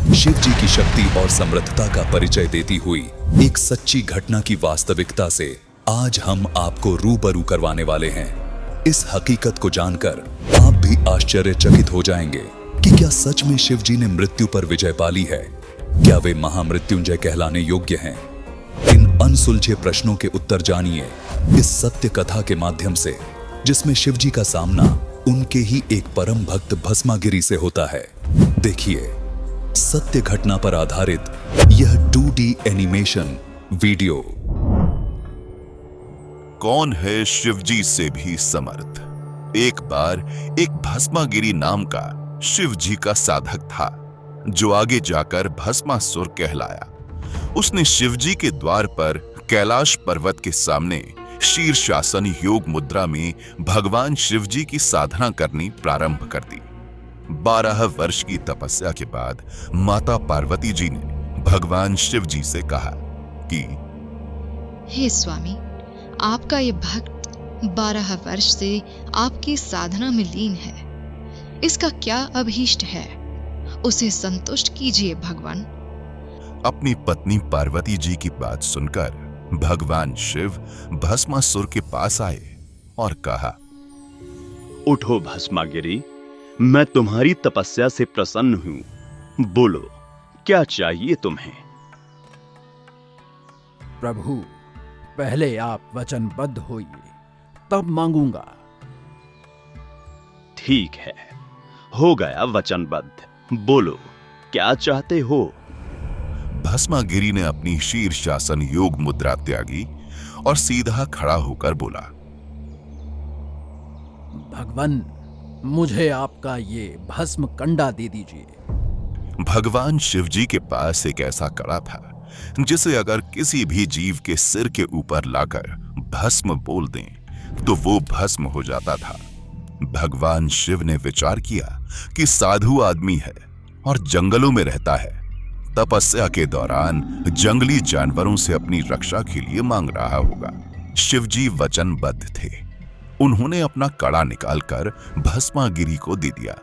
शिव जी की शक्ति और समर्थता का परिचय देती हुई एक सच्ची घटना की वास्तविकता से आज हम आपको रूबरू करवाने वाले हैं। इस हकीकत को जानकर आप भी आश्चर्यचकित हो जाएंगे कि क्या सच में शिव जी ने मृत्यु पर विजय पा ली है। क्या वे महामृत्युंजय कहलाने योग्य हैं? इन अनसुलझे प्रश्नों के उत्तर जानिए इस सत्य कथा के माध्यम से, जिसमें शिव जी का सामना उनके ही एक परम भक्त भस्मागिरी से होता है। देखिए सत्य घटना पर आधारित यह 2D एनिमेशन वीडियो। कौन है शिवजी से भी समर्थ। एक बार एक भस्मागिरी नाम का शिवजी का साधक था, जो आगे जाकर भस्मासुर कहलाया। उसने शिवजी के द्वार पर कैलाश पर्वत के सामने शीर्षासन योग मुद्रा में भगवान शिवजी की साधना करनी प्रारंभ कर दी। 12 वर्ष की तपस्या के बाद माता पार्वती जी ने भगवान शिवजी से कहा कि हे स्वामी, आपका ये भक्त 12 वर्ष से आपकी साधना में लीन है। इसका क्या अभीष्ट है, उसे संतुष्ट कीजिए भगवान। अपनी पत्नी पार्वती जी की बात सुनकर भगवान शिव भस्मासुर के पास आए और कहा, उठो भस्मागिरी, मैं तुम्हारी तपस्या से प्रसन्न हूं। बोलो, क्या चाहिए तुम्हें? प्रभु, पहले आप वचनबद्ध होइए, तब मांगूंगा। ठीक है, हो गया वचनबद्ध। बोलो, क्या चाहते हो? भस्मागिरी ने अपनी शीर्षासन योग मुद्रा त्यागी और सीधा खड़ा होकर बोला, भगवान, मुझे आपका ये भस्म कंडा दे दीजिए। भगवान शिवजी के पास एक ऐसा कड़ा था जिसे अगर किसी भी जीव के सिर के ऊपर लाकर भस्म बोल दें तो वो भस्म हो जाता था। भगवान शिव ने विचार किया कि साधु आदमी है और जंगलों में रहता है, तपस्या के दौरान जंगली जानवरों से अपनी रक्षा के लिए मांग रहा होगा। शिवजी वचनबद्ध थे। उन्होंने अपना कड़ा निकालकर भस्मागिरी को दे दिया।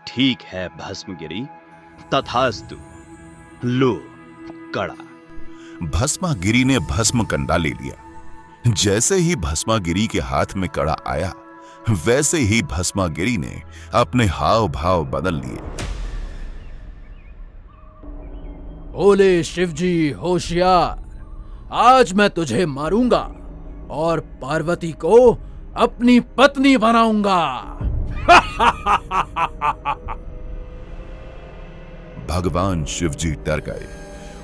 ठीक है भस्मगिरी, तथास्तु। लो कड़ा। भस्मागिरी ने भस्म कंडा ले लिया। जैसे ही भस्मागिरी के हाथ में कड़ा आया, वैसे ही भस्मागिरी ने अपने हाव भाव बदल लिए। बोले शिवजी होशियार, आज मैं तुझे मारूंगा और पार्वती को अपनी पत्नी बनाऊंगा। भगवान शिवजी डर गए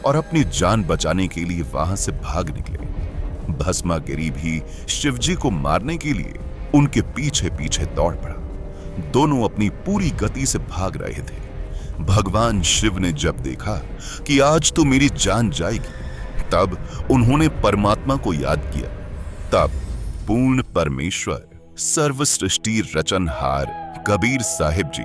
और अपनी जान बचाने के लिए वहां से भाग निकले। भस्मागिरी भी शिवजी को मारने के लिए उनके पीछे पीछे दौड़ पड़ा। दोनों अपनी पूरी गति से भाग रहे थे। भगवान शिव ने जब देखा कि आज तो मेरी जान जाएगी, तब उन्होंने परमात्मा को याद किया। तब पूर्ण परमेश्वर, सर्व सृष्टि रचनहार कबीर साहिब जी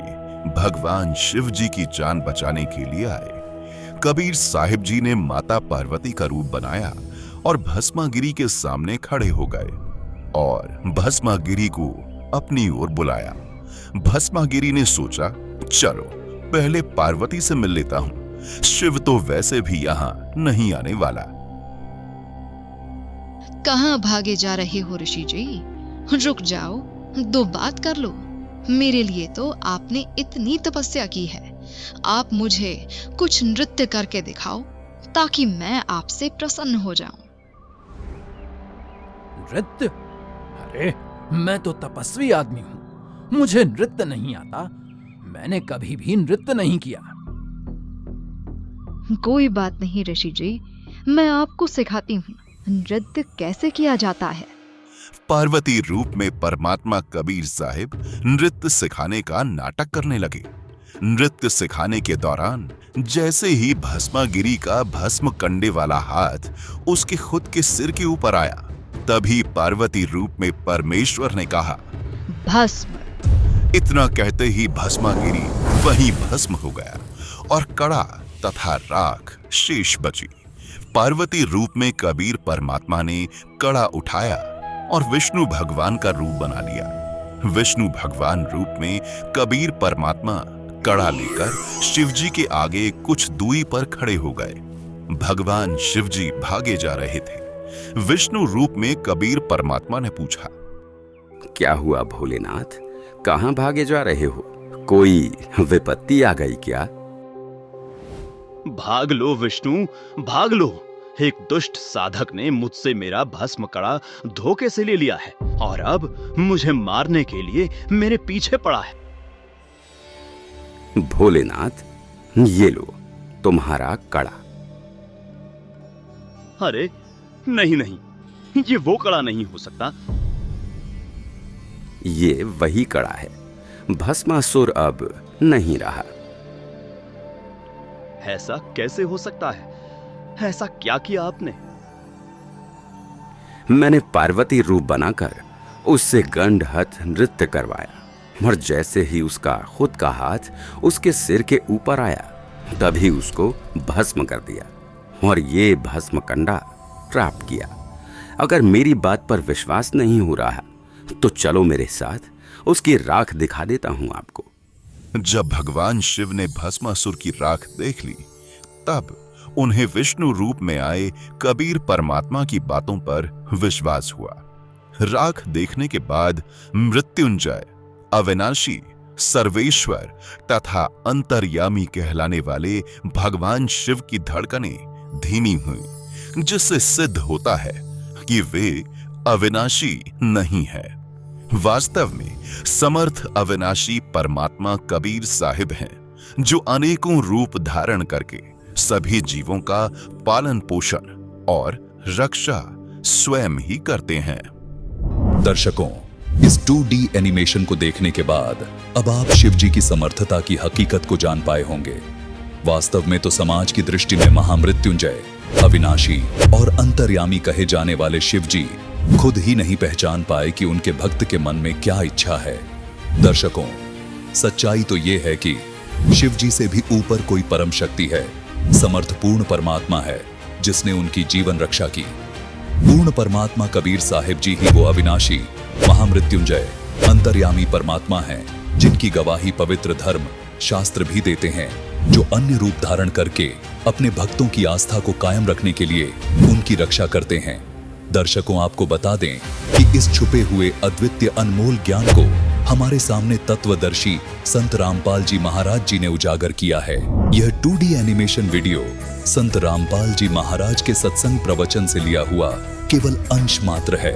भगवान शिव जी की जान बचाने के लिए आए। कबीर साहिब जी ने माता पार्वती का रूप बनाया और भस्मागिरी के सामने खड़े हो गए और भस्मागिरी को अपनी ओर बुलाया। भस्मागिरी ने सोचा, चलो पहले पार्वती से मिल लेता हूं, शिव तो वैसे भी यहां नहीं आने वाला। कहां भागे जा रहे हो ऋषि जी? रुक जाओ, दो बात कर लो। मेरे लिए तो आपने इतनी तपस्या की है, आप मुझे कुछ नृत्य करके दिखाओ ताकि मैं आपसे प्रसन्न हो जाऊं। नृत्य? अरे, मैं तो तपस्वी आदमी हूं, मुझे नृत्य नहीं आता। मैंने कभी भी नृत्य नहीं किया। कोई बात नहीं ऋषि जी, मैं आपको सिखाती हूँ नृत्य कैसे किया जाता है। पार्वती रूप में परमात्मा कबीर साहिब नृत्य सिखाने का नाटक करने लगे। नृत्य सिखाने के दौरान जैसे ही भस्मागिरी का भस्म कंडे वाला हाथ उसके खुद के सिर के ऊपर आया, तभी पार्वती रूप में परमेश्वर ने कहा, भस्म। इतना कहते ही भस्मागिरी वहीं भस्म हो गया और कड़ा तथा राख शेष बची। पार्वती रूप में कबीर परमात्मा ने कड़ा उठाया और विष्णु भगवान का रूप बना लिया। विष्णु भगवान रूप में कबीर परमात्मा कड़ा लेकर शिवजी के आगे कुछ दूरी पर खड़े हो गए। भगवान शिवजी भागे जा रहे थे। विष्णु रूप में कबीर परमात्मा ने पूछा, क्या हुआ भोलेनाथ, कहां भागे जा रहे हो? कोई विपत्ति आ गई क्या? भाग लो विष्णु, भाग लो। एक दुष्ट साधक ने मुझसे मेरा भस्म कड़ा धोखे से ले लिया है और अब मुझे मारने के लिए मेरे पीछे पड़ा है। भोलेनाथ, ये लो तुम्हारा कड़ा। अरे नहीं नहीं, ये वो कड़ा नहीं हो सकता। ये वही कड़ा है। भस्मासुर अब नहीं रहा। ऐसा कैसे हो सकता है? ऐसा क्या किया आपने? मैंने पार्वती रूप बनाकर उससे गंडहत नृत्य करवाया और जैसे ही उसका खुद का हाथ उसके सिर के ऊपर आया तभी उसको भस्म कर दिया और ये भस्म कंडा प्राप्त किया। अगर मेरी बात पर विश्वास नहीं हो रहा तो चलो मेरे साथ, उसकी राख दिखा देता हूं आपको। जब भगवान शिव ने भस्मासुर की राख देख ली तब उन्हें विष्णु रूप में आए कबीर परमात्मा की बातों पर विश्वास हुआ। राख देखने के बाद मृत्युंजय, अविनाशी, सर्वेश्वर तथा अंतर्यामी कहलाने वाले भगवान शिव की धड़कनें धीमी हुई, जिससे सिद्ध होता है कि वे अविनाशी नहीं है। वास्तव में समर्थ अविनाशी परमात्मा कबीर साहिब हैं, जो अनेकों रूप धारण करके सभी जीवों का पालन पोषण और रक्षा स्वयं ही करते हैं। दर्शकों, इस 2D एनिमेशन को देखने के बाद अब आप शिवजी की समर्थता की हकीकत को जान पाए होंगे। वास्तव में तो समाज की दृष्टि में महामृत्युंजय, अविनाशी और अंतर्यामी कहे जाने वाले शिवजी खुद ही नहीं पहचान पाए कि उनके भक्त के मन में क्या इच्छा है। दर्शकों, सच्चाई तो यह है कि शिवजी से भी ऊपर कोई परम शक्ति है, समर्थपूर्ण परमात्मा है जिसने उनकी जीवन रक्षा की। पूर्ण परमात्मा कबीर साहिब जी ही वो अविनाशी, महामृत्युंजय, अंतर्यामी परमात्मा हैं, जिनकी गवाही पवित्र धर्म शास्त्र भी देते हैं, जो अन्य रूप धारण करके अपने भक्तों की आस्था को कायम रखने के लिए उनकी रक्षा करते हैं। दर्शकों, आपको बता दें कि इस छुपे हुए अद्वितीय अनमोल ज्ञान को हमारे सामने तत्वदर्शी संत रामपाल जी महाराज जी ने उजागर किया है। यह 2D एनिमेशन वीडियो संत रामपाल जी महाराज के सत्संग प्रवचन से लिया हुआ केवल अंश मात्र है।